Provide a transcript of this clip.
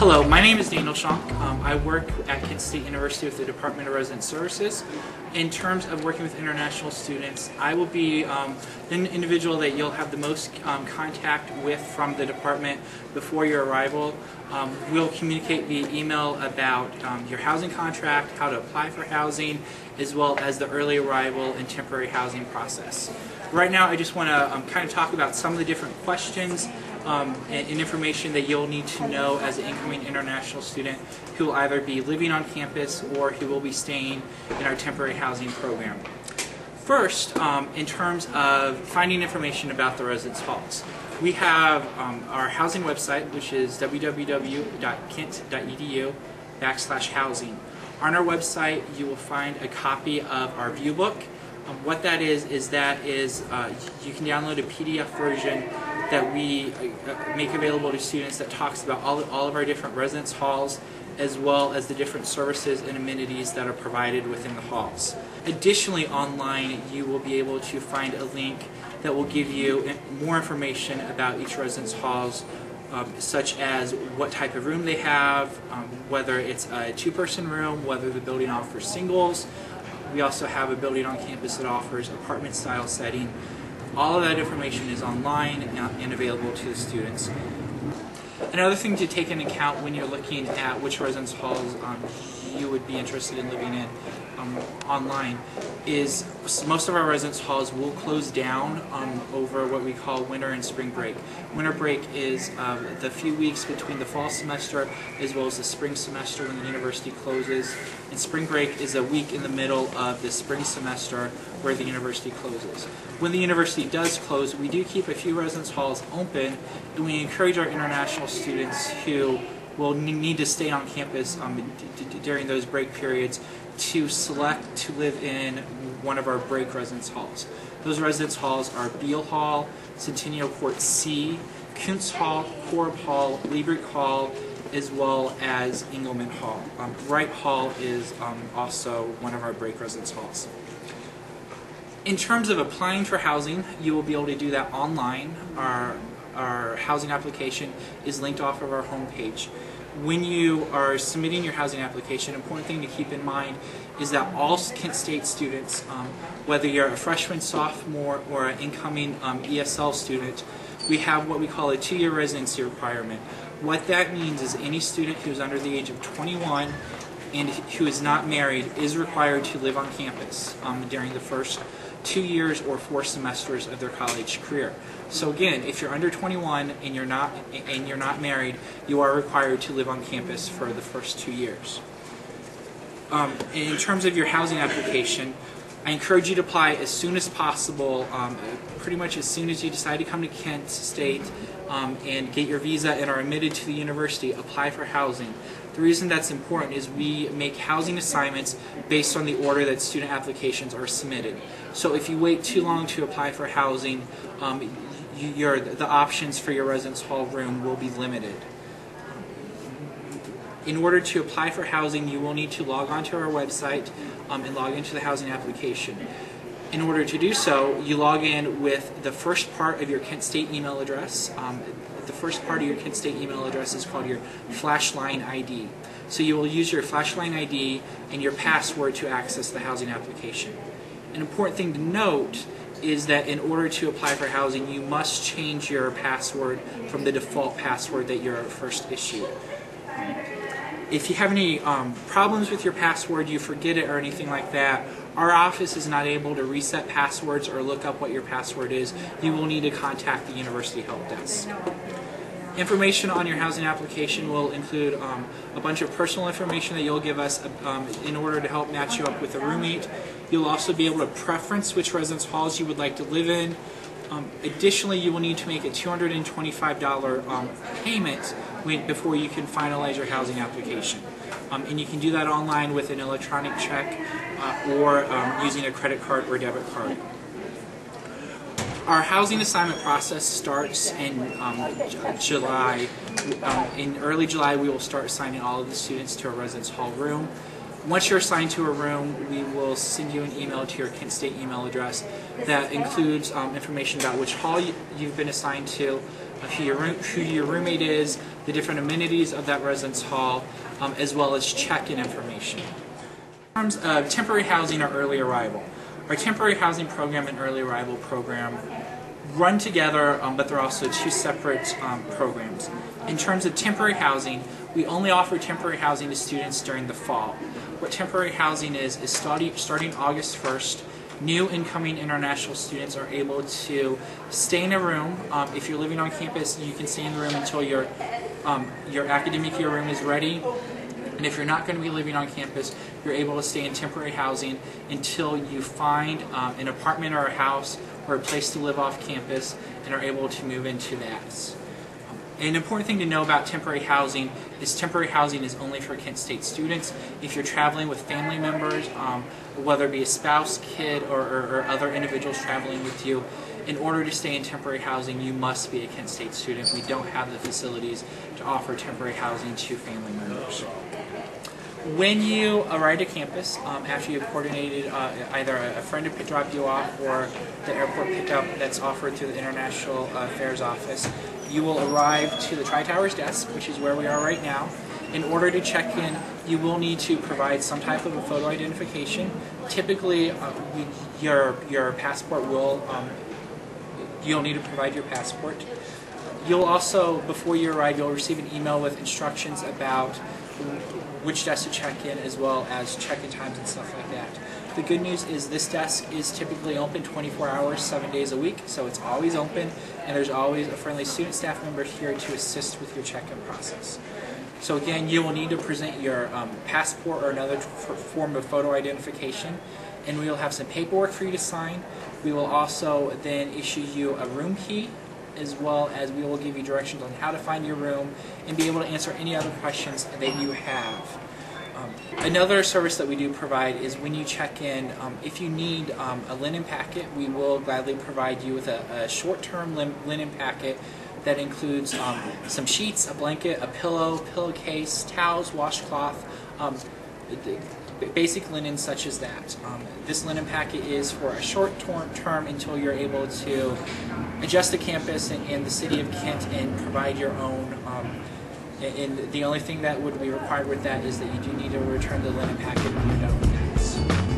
Hello, my name is Daniel Schonk. I work at Kent State University with the Department of Resident Services. In terms of working with international students, I will be the individual that you'll have the most contact with from the department before your arrival. We'll communicate via email about your housing contract, how to apply for housing, as well as the early arrival and temporary housing process. Right now I just want to kind of talk about some of the different questions and information that you'll need to know as an incoming international student who will either be living on campus or who will be staying in our temporary housing program. First, in terms of finding information about the residence halls, we have our housing website, which is www.kent.edu/housing. On our website, you will find a copy of our view book. What that is you can download a PDF version that we make available to students that talks about all of our different residence halls, as well as the different services and amenities that are provided within the halls. Additionally, online you will be able to find a link that will give you more information about each residence halls, such as what type of room they have, whether it's a two-person room, whether the building offers singles. We also have a building on campus that offers apartment-style setting. All of that information is online and available to the students. Another thing to take into account when you're looking at which residence halls you would be interested in living in online is most of our residence halls will close down over what we call winter and spring break. Winter break is the few weeks between the fall semester as well as the spring semester when the university closes, and spring break is a week in the middle of the spring semester where the university closes. When the university does close, we do keep a few residence halls open, and we encourage our international students who will need to stay on campus during those break periods to select to live in one of our break residence halls. Those residence halls are Beale Hall, Centennial Court C, Kuntz Hall, Korb Hall, Liebrecht Hall, as well as Engelman Hall. Wright Hall is also one of our break residence halls. In terms of applying for housing, you will be able to do that online. Our housing application is linked off of our homepage. When you are submitting your housing application, an important thing to keep in mind is that all Kent State students, whether you're a freshman, sophomore, or an incoming ESL student, we have what we call a 2-year residency requirement. What that means is any student who is under the age of 21 and who is not married is required to live on campus during the first 2 years or 4 semesters of their college career. So again, if you're under 21 and you're not married, you are required to live on campus for the first 2 years. In terms of your housing application, I encourage you to apply as soon as possible, pretty much as soon as you decide to come to Kent State and get your visa and are admitted to the university, apply for housing. The reason that's important is we make housing assignments based on the order that student applications are submitted. So if you wait too long to apply for housing, the options for your residence hall room will be limited. In order to apply for housing, you will need to log onto our website and log into the housing application. In order to do so, you log in with the first part of your Kent State email address. The first part of your Kent State email address is called your Flashline ID. So you will use your Flashline ID and your password to access the housing application. An important thing to note is that in order to apply for housing, you must change your password from the default password that you're first issued. If you have any problems with your password, you forget it or anything like that, our office is not able to reset passwords or look up what your password is. You will need to contact the University Help Desk. Information on your housing application will include a bunch of personal information that you'll give us in order to help match you up with a roommate. You'll also be able to preference which residence halls you would like to live in. Additionally, you will need to make a $225 payment before you can finalize your housing application. And you can do that online with an electronic check or using a credit card or debit card. Our housing assignment process starts in July. In early July, we will start assigning all of the students to a residence hall room. Once you're assigned to a room, we will send you an email to your Kent State email address that includes information about which hall you've been assigned to, of who your roommate is, the different amenities of that residence hall, as well as check-in information. In terms of temporary housing or early arrival, our temporary housing program and early arrival program run together, but they're also two separate programs. In terms of temporary housing, we only offer temporary housing to students during the fall. What temporary housing is starting August 1st, new incoming international students are able to stay in a room. If you're living on campus, you can stay in the room until your academic year room is ready. And if you're not going to be living on campus, you're able to stay in temporary housing until you find an apartment or a house or a place to live off campus and are able to move into that. An important thing to know about temporary housing is only for Kent State students. If you're traveling with family members, whether it be a spouse, kid, or other individuals traveling with you, in order to stay in temporary housing, you must be a Kent State student. We don't have the facilities to offer temporary housing to family members. When you arrive at campus, after you've coordinated either a friend to drop you off or the airport pickup that's offered through the International Affairs Office, you will arrive to the Tri-Towers desk, which is where we are right now. In order to check in, you will need to provide some type of a photo identification. Typically, your passport will, you'll need to provide your passport. You'll also, before you arrive, you'll receive an email with instructions about which desk to check in, as well as check-in times and stuff like that. The good news is this desk is typically open 24 hours, 7 days a week, so it's always open, and there's always a friendly student staff member here to assist with your check-in process. So again, you will need to present your passport or another form of photo identification, and we will have some paperwork for you to sign. We will also then issue you a room key, as well as we will give you directions on how to find your room and be able to answer any other questions that you have. Another service that we do provide is when you check in, if you need a linen packet, we will gladly provide you with a short-term linen packet that includes some sheets, a blanket, a pillow, pillowcase, towels, washcloth, basic linen such as that. This linen packet is for a short term until you're able to adjust to campus and the city of Kent and provide your own. And the only thing that would be required with that is that you do need to return the linen packet when you're done with that.